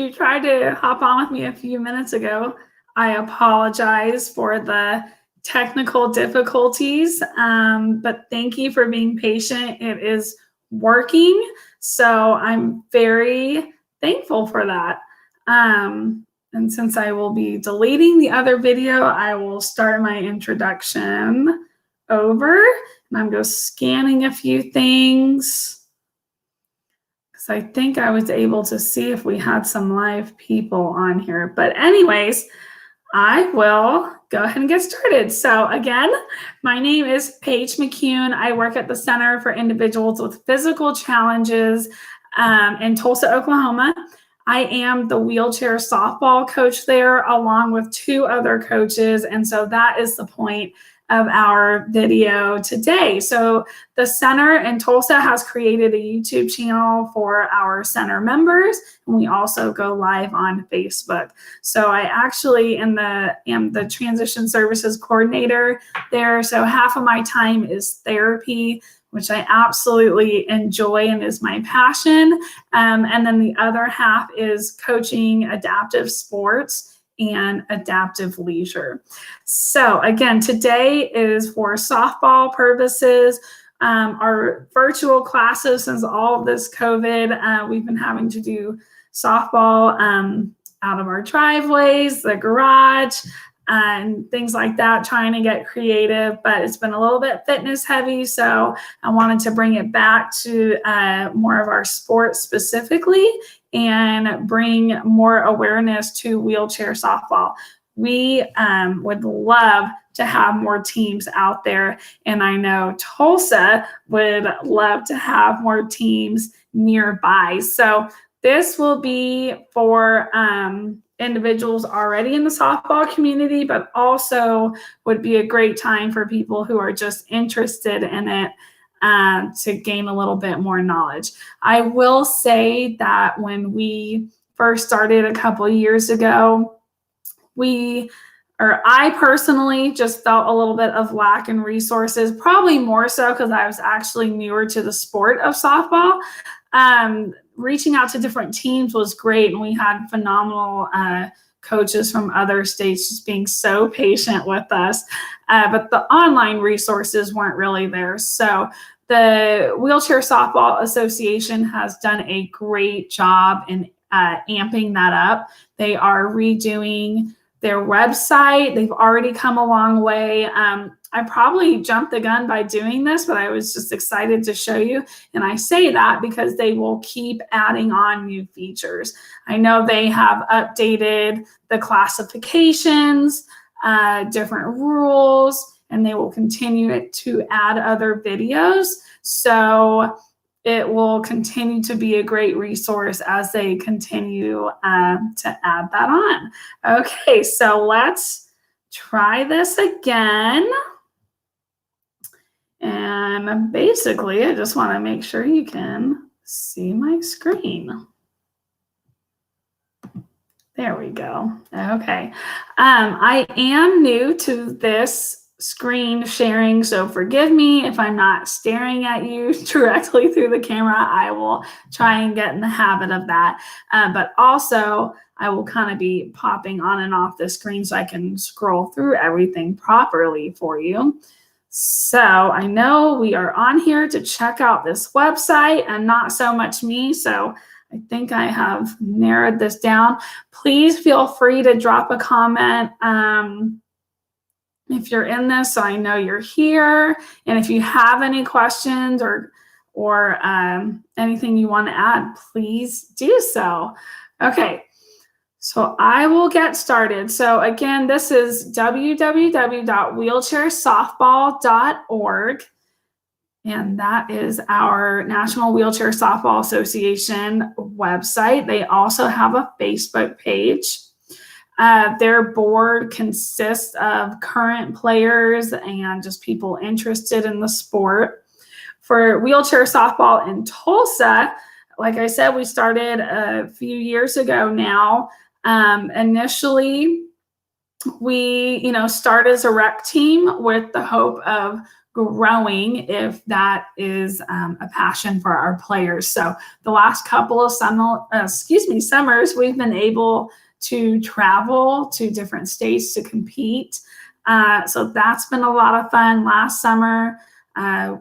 you tried to hop on with me a few minutes ago, I apologize for the technical difficulties, but thank you for being patient. It is working, so I'm very thankful for that. And since I will be deleting the other video, I will start my introduction over, and I'm just scanning a few things because I think I was able to see if we had some live people on here. But anyways, I will go ahead and get started. So again, my name is Paige McCune. I work at the Center for Individuals with Physical Challenges in Tulsa, Oklahoma. I am the wheelchair softball coach there, along with 2 other coaches. And so that is the point of our video today. So the center in Tulsa has created a YouTube channel for our center members, and we also go live on Facebook. So I actually am the transition services coordinator there. So half of my time is therapy, which I absolutely enjoy and is my passion. And then the other half is coaching adaptive sports and adaptive leisure. So again, today is for softball purposes. Our virtual classes, since all of this COVID, we've been having to do softball out of our driveways, the garage, and things like that, trying to get creative, but it's been a little bit fitness heavy. So I wanted to bring it back to more of our sports specifically and bring more awareness to wheelchair softball. We would love to have more teams out there, and I know Tulsa would love to have more teams nearby. So this will be for individuals already in the softball community, but also would be a great time for people who are just interested in it to gain a little bit more knowledge. I will say that when we first started a couple years ago, I personally just felt a little bit of lack in resources, probably more so because I was actually newer to the sport of softball. Reaching out to different teams was great, and we had phenomenal coaches from other states just being so patient with us. But the online resources weren't really there. So the Wheelchair Softball Association has done a great job in amping that up. They are redoing their website. They've already come a long way. I probably jumped the gun by doing this, but I was just excited to show you. And I say that because they will keep adding on new features. I know they have updated the classifications, different rules, and they will continue to add other videos. So it will continue to be a great resource as they continue to add that on. Okay, so let's try this again. And basically, I just want to make sure you can see my screen. There we go. Okay. I am new to this screen sharing, so forgive me if I'm not staring at you directly through the camera. I will try and get in the habit of that. But also, I will kind of be popping on and off the screen so I can scroll through everything properly for you. So I know we are on here to check out this website and not so much me. So I think I have narrowed this down. Please feel free to drop a comment if you're in this, so I know you're here. And if you have any questions or anything you want to add, please do so. Okay. So I will get started. So again, this is www.wheelchairsoftball.org. And that is our National Wheelchair Softball Association website. They also have a Facebook page. Their board consists of current players and just people interested in the sport. For wheelchair softball in Tulsa, like I said, we started a few years ago now. Initially, we start as a rec team with the hope of growing if that is a passion for our players. So the last couple of summers, we've been able to travel to different states to compete. So that's been a lot of fun. Last summer,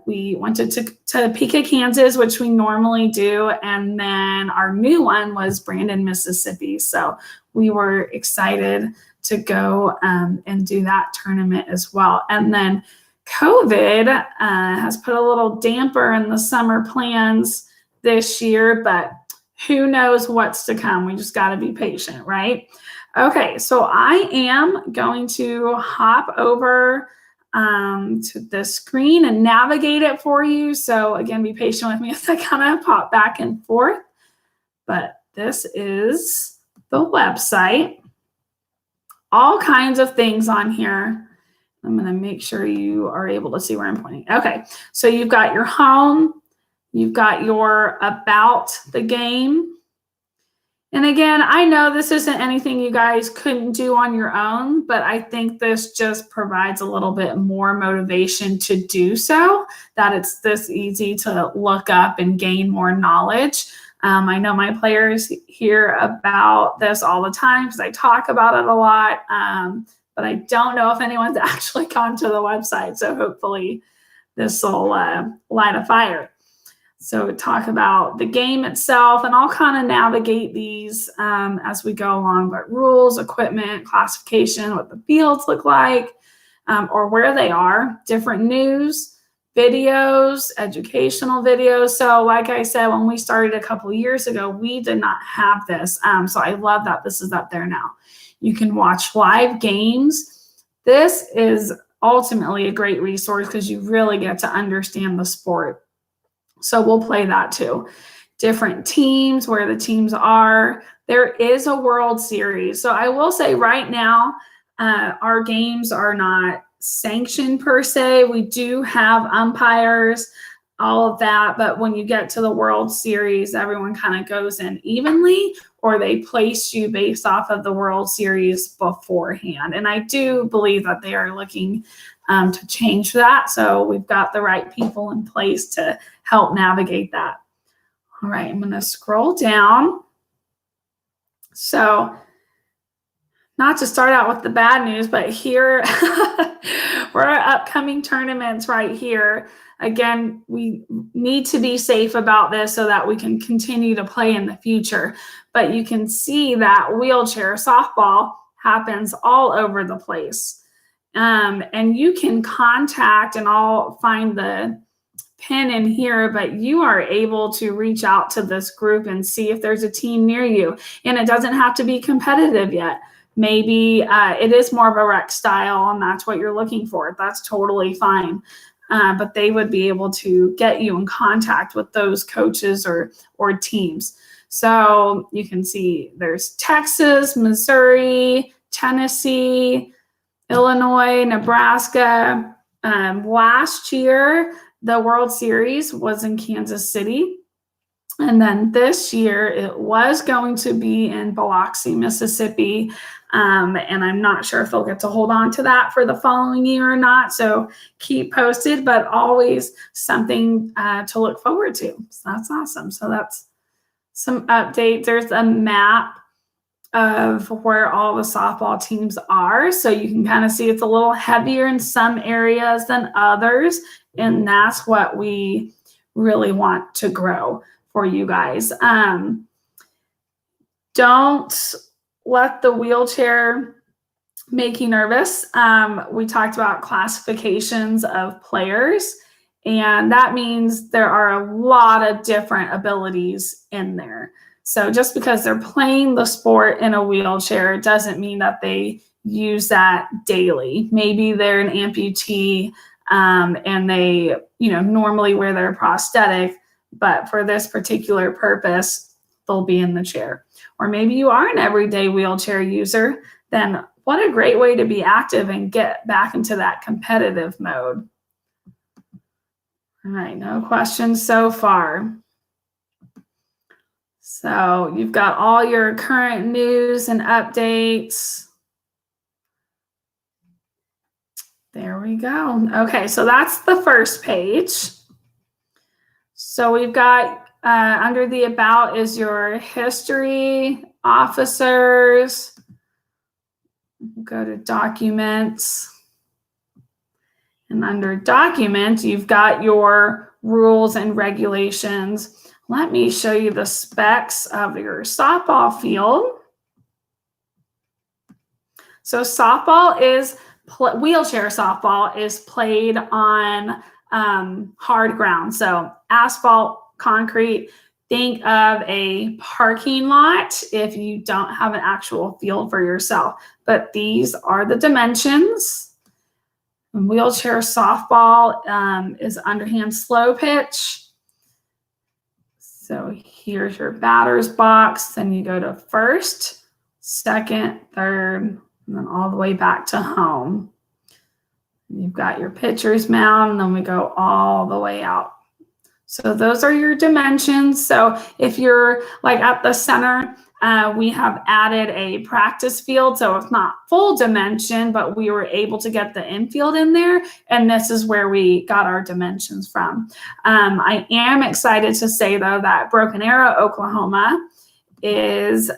we went to Topeka, Kansas, which we normally do. And then our new one was Brandon, Mississippi. So we were excited to go and do that tournament as well. And then COVID has put a little damper in the summer plans this year, but who knows what's to come. We just got to be patient, right? Okay, so I am going to hop over to the screen and navigate it for you. So again, be patient with me as I kind of pop back and forth. But this is the website. All kinds of things on here. I'm going to make sure you are able to see where I'm pointing. Okay, so you've got your home, you've got your about the game. And again, I know this isn't anything you guys couldn't do on your own, but I think this just provides a little bit more motivation to do so, that it's this easy to look up and gain more knowledge. I know my players hear about this all the time because I talk about it a lot. But I don't know if anyone's actually gone to the website. So hopefully this will light a fire. So talk about the game itself, and I'll kind of navigate these as we go along, but rules, equipment, classification, what the fields look like, or where they are, different news, videos, educational videos. So like I said, when we started a couple of years ago, we did not have this. So I love that this is up there now. You can watch live games. This is ultimately a great resource because you really get to understand the sport. So we'll play that too. Different teams, where the teams are. There is a World Series. So I will say right now, our games are not sanctioned per se. We do have umpires, all of that. But when you get to the World Series, everyone kind of goes in evenly, or they place you based off of the World Series beforehand. And I do believe that they are looking to change that. So we've got the right people in place to help navigate that. All right, I'm going to scroll down. So not to start out with the bad news, but here for our upcoming tournaments right here. Again, we need to be safe about this so that we can continue to play in the future. But you can see that wheelchair softball happens all over the place. And you can contact, and I'll find the pin in here, but you are able to reach out to this group and see if there's a team near you. And it doesn't have to be competitive yet. Maybe it is more of a rec style and that's what you're looking for. That's totally fine. But they would be able to get you in contact with those coaches or teams. So you can see there's Texas, Missouri, Tennessee, Illinois, Nebraska. Last year, the World Series was in Kansas City. And then this year, it was going to be in Biloxi, Mississippi. And I'm not sure if they'll get to hold on to that for the following year or not. So keep posted, but always something to look forward to. So that's awesome. So that's some updates. There's a map of where all the softball teams are. So you can kind of see it's a little heavier in some areas than others. And that's what we really want to grow for you guys. Don't let the wheelchair make you nervous. We talked about classifications of players, and that means there are a lot of different abilities in there. So just because they're playing the sport in a wheelchair doesn't mean that they use that daily. Maybe they're an amputee and they, normally wear their prosthetic, but for this particular purpose, they'll be in the chair. Or maybe you are an everyday wheelchair user, then what a great way to be active and get back into that competitive mode. All right, no questions so far. So you've got all your current news and updates. There we go. Okay, so that's the first page. So we've got under the about is your history, officers. Go to documents. And under documents, you've got your rules and regulations. Let me show you the specs of your softball field. So softball is, wheelchair softball is played on hard ground. So asphalt, concrete. Think of a parking lot if you don't have an actual field for yourself. But these are the dimensions. And wheelchair softball is underhand slow pitch. So here's your batter's box. Then you go to first, second, third, and then all the way back to home. You've got your pitcher's mound, and then we go all the way out. So those are your dimensions. So if you're like at the center, we have added a practice field. So it's not full dimension, but we were able to get the infield in there. And this is where we got our dimensions from. I am excited to say, though, that Broken Arrow, Oklahoma is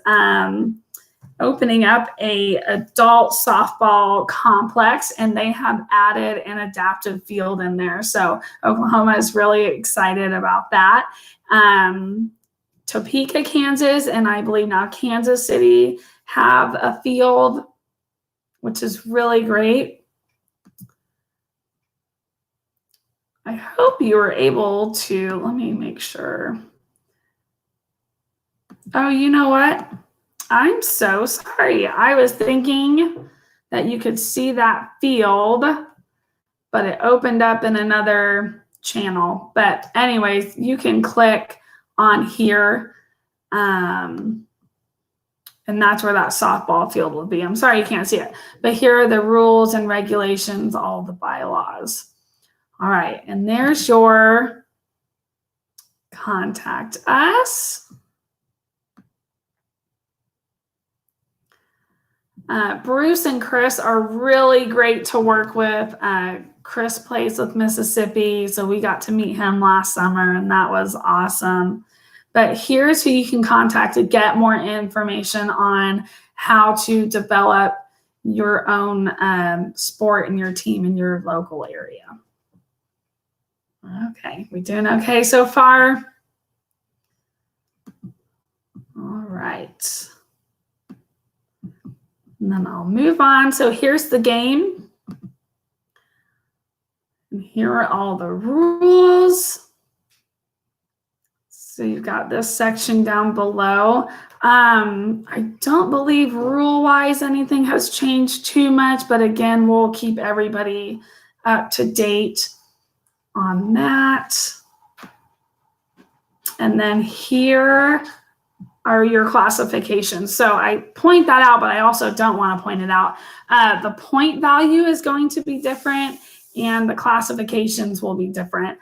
opening up a adult softball complex, and they have added an adaptive field in there. So Oklahoma is really excited about that. Topeka, Kansas, and I believe now Kansas City have a field, which is really great. I hope you were able to, let me make sure. Oh, you know what? I'm so sorry. I was thinking that you could see that field, but it opened up in another channel. But anyways, you can click on here, and that's where that softball field will be. I'm sorry you can't see it, but here are the rules and regulations, all the bylaws. All right, and there's your contact us. Bruce and Chris are really great to work with. Chris plays with Mississippi, so we got to meet him last summer, and that was awesome. But here's who you can contact to get more information on how to develop your own sport and your team in your local area. Okay, we doing okay so far? All right. And then I'll move on. So here's the game. And here are all the rules. So you've got this section down below. I don't believe rule-wise anything has changed too much, but again, we'll keep everybody up to date on that. And then here are your classifications. So I point that out, but I also don't want to point it out. The point value is going to be different, and the classifications will be different.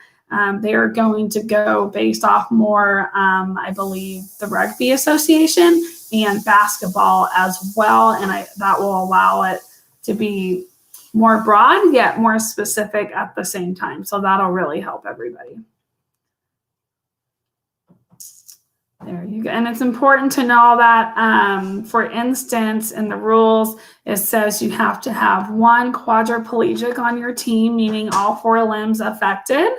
They are going to go based off more, I believe, the Rugby Association and basketball as well, and that will allow it to be more broad yet more specific at the same time. So that'll really help everybody. There you go. And it's important to know that, for instance, in the rules, it says you have to have one quadriplegic on your team, meaning all 4 limbs affected.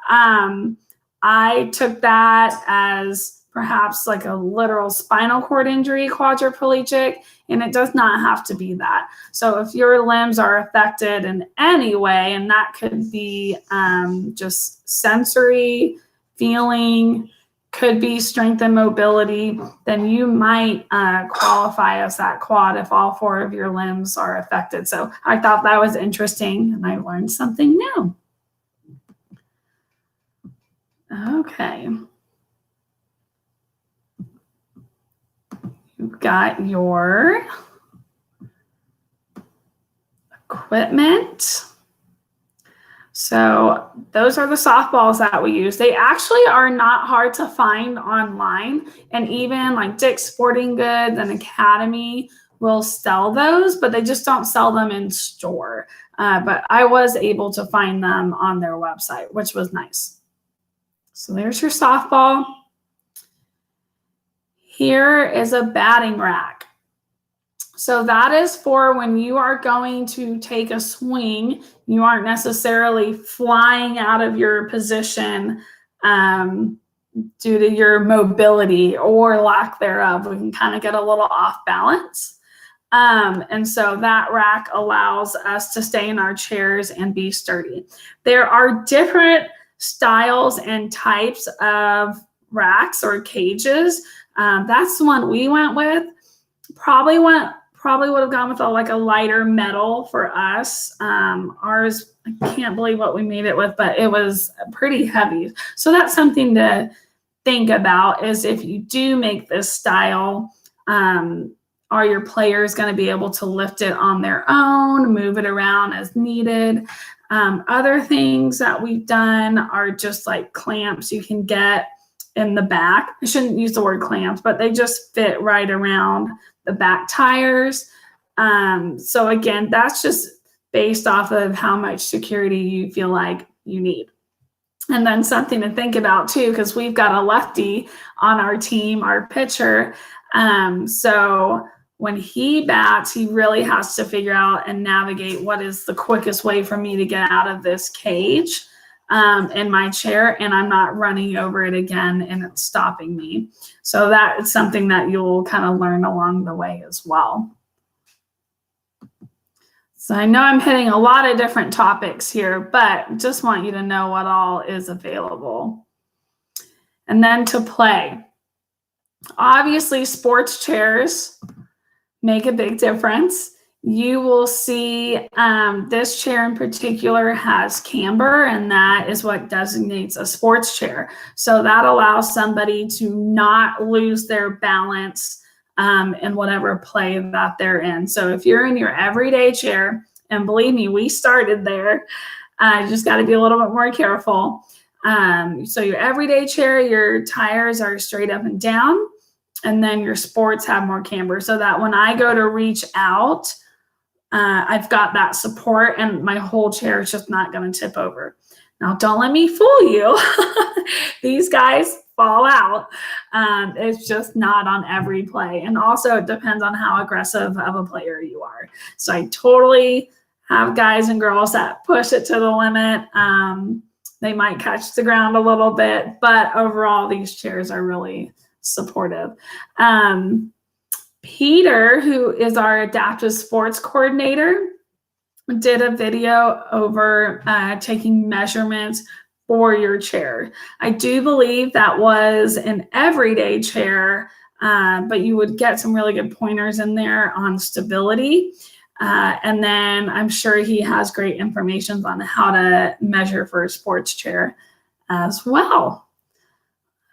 I took that as perhaps like a literal spinal cord injury quadriplegic, and it does not have to be that. So if your limbs are affected in any way, and that could be just sensory, feeling, could be strength and mobility, then you might qualify as that quad if all 4 of your limbs are affected. So I thought that was interesting, and I learned something new. Okay. You've got your equipment. So those are the softballs that we use. They actually are not hard to find online, and even like Dick's Sporting Goods and Academy will sell those, but they just don't sell them in store. But I was able to find them on their website, which was nice. So there's your softball. Here is a batting rack. So that is for when you are going to take a swing, you aren't necessarily flying out of your position due to your mobility or lack thereof. We can kind of get a little off balance. And so that rack allows us to stay in our chairs and be sturdy. There are different styles and types of racks or cages. That's the one we went with. Probably would have gone with a lighter metal for us. Ours, I can't believe what we made it with, but it was pretty heavy. So that's something to think about, is if you do make this style, are your players going to be able to lift it on their own, move it around as needed? Other things that we've done are just like clamps you can get in the back. I shouldn't use the word clamps, but they just fit right around the back tires. So again, that's just based off of how much security you feel like you need. And then something to think about too, because we've got a lefty on our team, our pitcher. So when he bats, he really has to figure out and navigate what is the quickest way for me to get out of this cage in my chair, and I'm not running over it again and it's stopping me. So that is something that you'll kind of learn along the way as well. So I know I'm hitting a lot of different topics here, but just want you to know what all is available. And then to play. Obviously, sports chairs make a big difference. You will see this chair in particular has camber, and that is what designates a sports chair. So that allows somebody to not lose their balance in whatever play that they're in. So if you're in your everyday chair, and believe me, we started there, you just got to be a little bit more careful. So your everyday chair, your tires are straight up and down, and then your sports have more camber, so that when I go to reach out, I've got that support and my whole chair is just not going to tip over. Now, don't let me fool you. These guys fall out. It's just not on every play. And also it depends on how aggressive of a player you are. So I totally have guys and girls that push it to the limit. They might catch the ground a little bit, but overall these chairs are really supportive. Peter, who is our adaptive sports coordinator, did a video over taking measurements for your chair. I do believe that was an everyday chair, but you would get some really good pointers in there on stability. And then I'm sure he has great information on how to measure for a sports chair as well.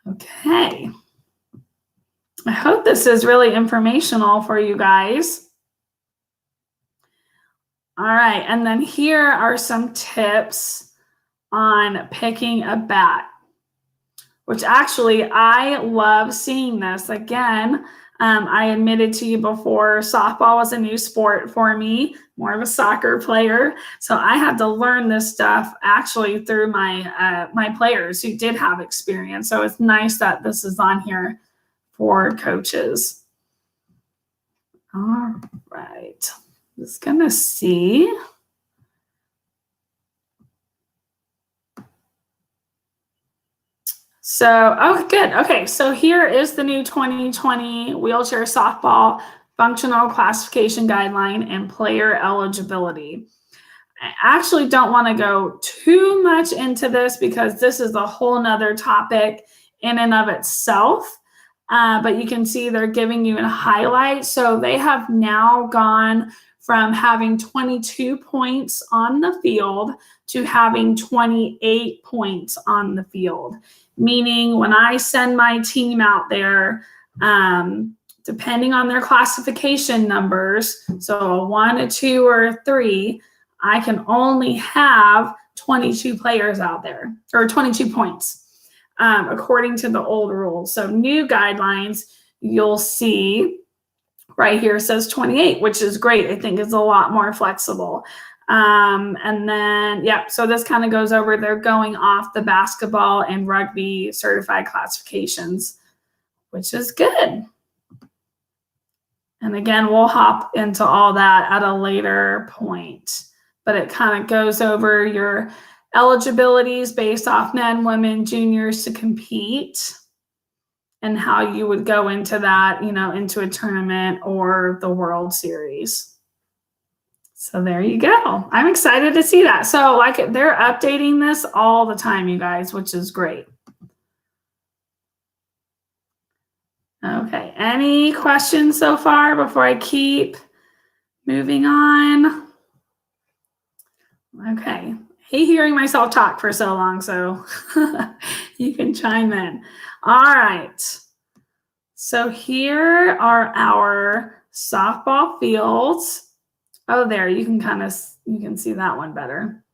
Okay. I hope this is really informational for you guys. All right, and then here are some tips on picking a bat, which actually I love seeing this. Again, I admitted to you before, softball was a new sport for me, more of a soccer player. So I had to learn this stuff actually through my my players who did have experience. So it's nice that this is on here for coaches. All right, just gonna see. So, oh, good. Okay, so here is the new 2020 wheelchair softball functional classification guideline and player eligibility. I actually don't want to go too much into this because this is a whole nother topic in and of itself. But you can see they're giving you a highlight. So they have now gone from having 22 points on the field to having 28 points on the field. Meaning when I send my team out there, depending on their classification numbers, so a 1, a 2, or a 3, I can only have 22 players out there, or 22 points, according to the old rules. So new guidelines, you'll see Right here says 28, which is great. I think it's a lot more flexible. And then, yeah, so this kind of goes over, they're going off the basketball and rugby certified classifications, which is good. And again, we'll hop into all that at a later point, but it kind of goes over your eligibilities based off men, women, juniors to compete, and how you would go into that, into a tournament or the World Series. So there you go. I'm excited to see that. So they're updating this all the time, you guys, which is great. Okay, any questions so far before I keep moving on? Okay, I hate hearing myself talk for so long, so you can chime in. All right, so here are our softball fields. Oh, there, you can see that one better.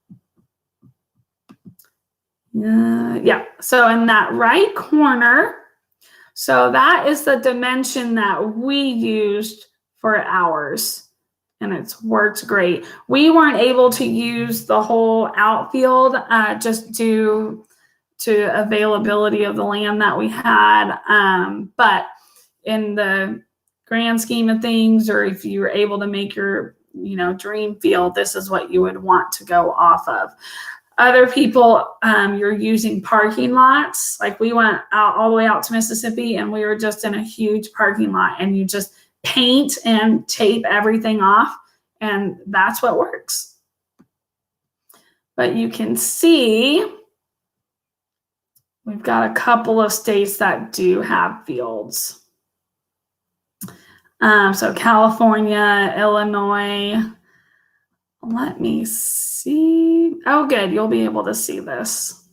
Yeah, so in that right corner, so that is the dimension that we used for ours, and it's worked great. We weren't able to use the whole outfield just due to availability of the land that we had, but in the grand scheme of things, or if you were able to make your dream field, this is what you would want to go off of. Other people, you're using parking lots. Like we went out all the way out to Mississippi, and we were just in a huge parking lot, and you just paint and tape everything off, and that's what works. But you can see we've got a couple of states that do have fields. So California, Illinois. Let me see. Oh, good. You'll be able to see this.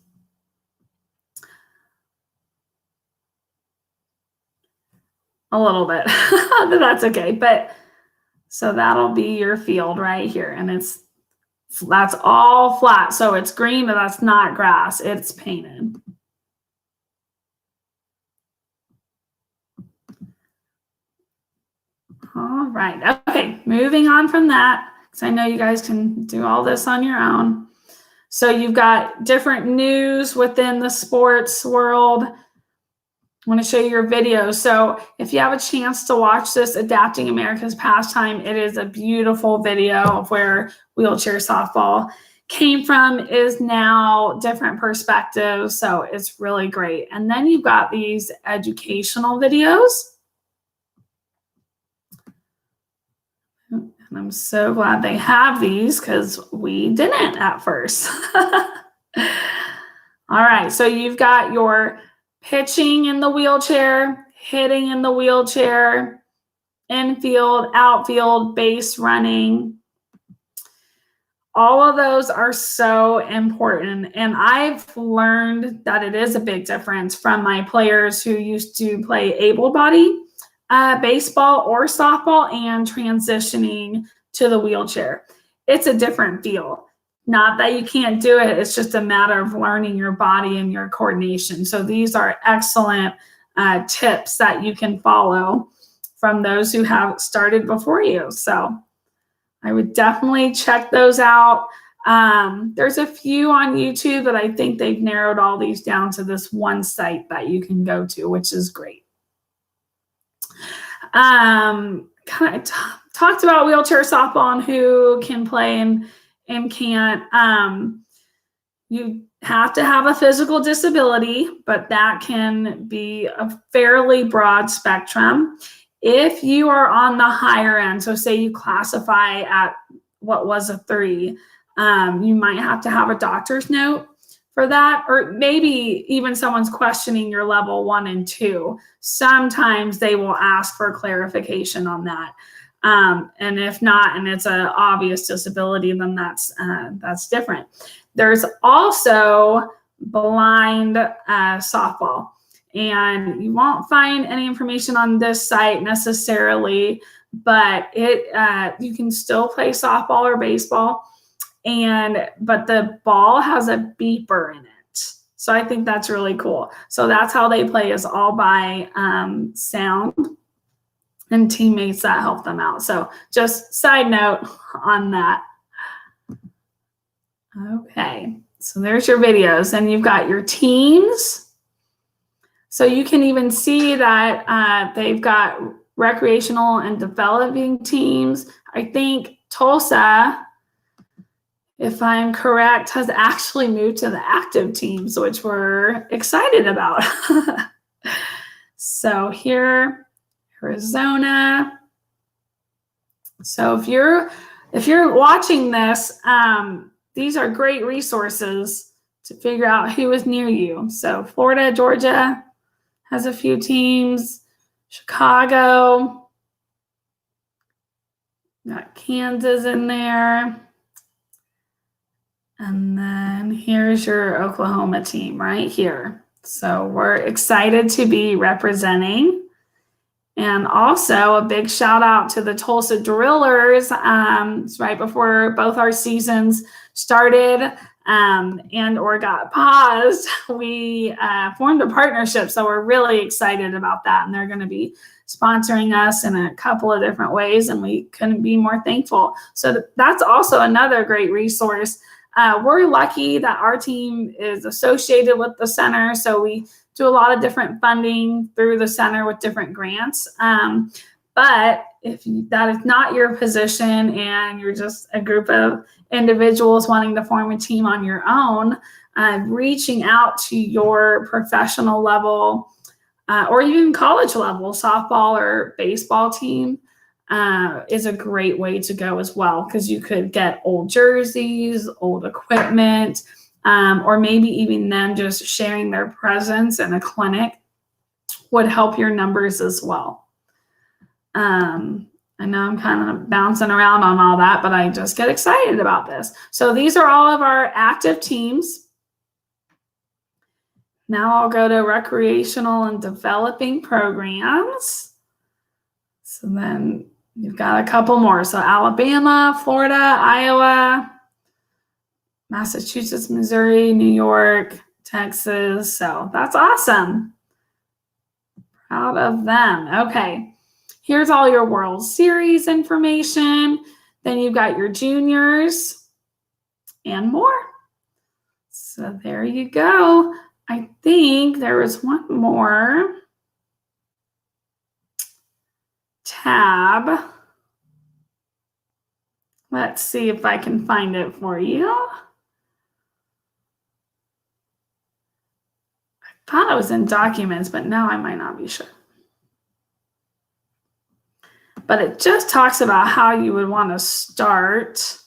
A little bit, but that's okay. But so that'll be your field right here. And that's all flat. So it's green, but that's not grass. It's painted. All right. Okay. Moving on from that, because I know you guys can do all this on your own. So you've got different news within the sports world. I want to show you your video. So if you have a chance to watch this, Adapting America's Pastime, it is a beautiful video of where wheelchair softball came from, is now different perspectives. So it's really great. And then you've got these educational videos. And I'm so glad they have these because we didn't at first. All right, so you've got your pitching in the wheelchair, hitting in the wheelchair, infield, outfield, base running. All of those are so important. And I've learned that it is a big difference from my players who used to play able-bodied baseball or softball and transitioning to the wheelchair. It's a different feel. Not that you can't do it, it's just a matter of learning your body and your coordination. So these are excellent tips that you can follow from those who have started before you. So I would definitely check those out. There's a few on YouTube, but I think they've narrowed all these down to this one site that you can go to, which is great. Kind of talked about wheelchair softball and who can play and can't. You have to have a physical disability, but that can be a fairly broad spectrum. If you are on the higher end, so say you classify at what was a 3, you might have to have a doctor's note for that, or maybe even someone's questioning your level 1 and 2. Sometimes they will ask for clarification on that. And if not, and it's an obvious disability, then that's different. There's also blind softball, and you won't find any information on this site necessarily, but you can still play softball or baseball. But the ball has a beeper in it. So I think that's really cool. So that's how they play, is all by sound. and teammates that help them out. So just side note on that. Okay, so there's your videos, and you've got your teams. So you can even see that they've got recreational and developing teams. I think Tulsa, if I'm correct, has actually moved to the active teams, which we're excited about. So here, Arizona. So if you're watching this, these are great resources to figure out who is near you. So Florida, Georgia has a few teams. Chicago, got Kansas in there. And then here's your Oklahoma team right here. So we're excited to be representing. And also a big shout out to the Tulsa Drillers. It's right before both our seasons started and or got paused. We formed a partnership, so we're really excited about that. And they're going to be sponsoring us in a couple of different ways, and we couldn't be more thankful. So that's also another great resource. We're lucky that our team is associated with the center, so we do a lot of different funding through the center with different grants. But if that is not your position and you're just a group of individuals wanting to form a team on your own, reaching out to your professional level or even college level softball or baseball team is a great way to go as well, because you could get old jerseys, old equipment, or maybe even them just sharing their presence in a clinic would help your numbers as well. I know I'm kind of bouncing around on all that, but I just get excited about this. So these are all of our active teams. Now I'll go to recreational and developing programs. So then you've got a couple more. So Alabama, Florida, Iowa, Massachusetts, Missouri, New York, Texas. So that's awesome. Proud of them. Okay. Here's all your World Series information. Then you've got your juniors and more. So there you go. I think there was one more tab. Let's see if I can find it for you. I thought it was in documents, but now I might not be sure. But it just talks about how you would want to start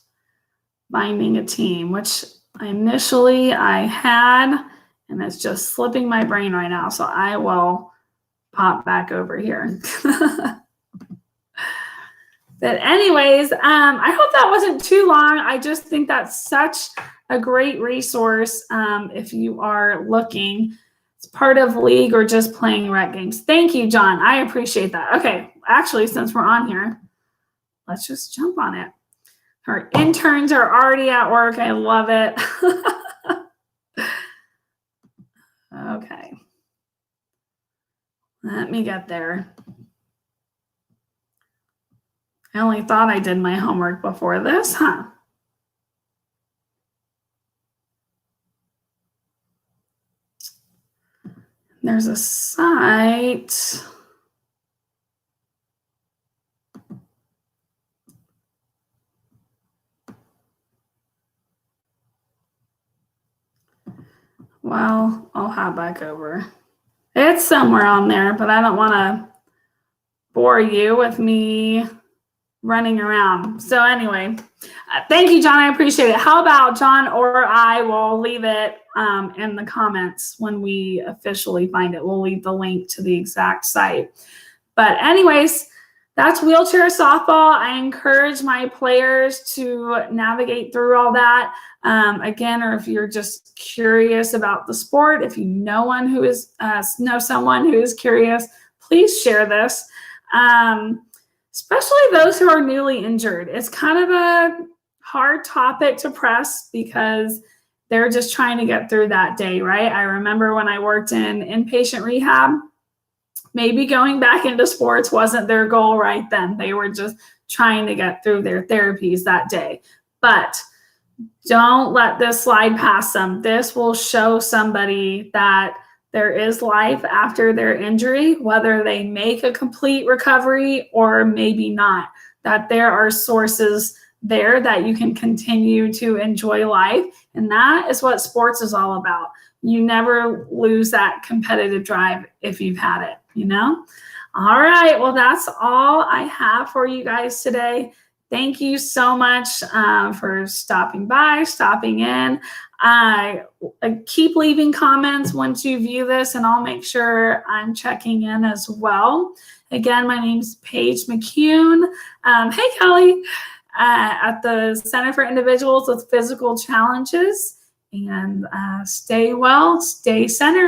finding a team, which initially I had, and it's just slipping my brain right now. So I will pop back over here. But anyways, I hope that wasn't too long. I just think that's such a great resource if you are looking. It's part of league or just playing rec games. Thank you, John. I appreciate that. Okay, actually, since we're on here, let's just jump on it. Our interns are already at work. I love it. Okay. Let me get there. I only thought I did my homework before this, huh? There's a site. Well, I'll hop back over. It's somewhere on there, but I don't want to bore you with me running around. So anyway, thank you, John. I appreciate it. How about John or I will leave it in the comments when we officially find it. We'll leave the link to the exact site. But anyways, that's wheelchair softball. I encourage my players to navigate through all that. Again, or if you're just curious about the sport, if you know someone who is curious, please share this. Especially those who are newly injured. It's kind of a hard topic to press because they're just trying to get through that day, right? I remember when I worked in inpatient rehab, maybe going back into sports wasn't their goal right then. They were just trying to get through their therapies that day. But don't let this slide past them. This will show somebody that there is life after their injury, whether they make a complete recovery or maybe not, that there are sources there that you can continue to enjoy life. And that is what sports is all about. You never lose that competitive drive if you've had it, you know? All right, well, that's all I have for you guys today. Thank you so much for stopping by, stopping in. Keep leaving comments once you view this, and I'll make sure I'm checking in as well. Again, my name's Paige McCune. Hey, Kelly, at the Center for Individuals with Physical Challenges. And stay well, stay centered.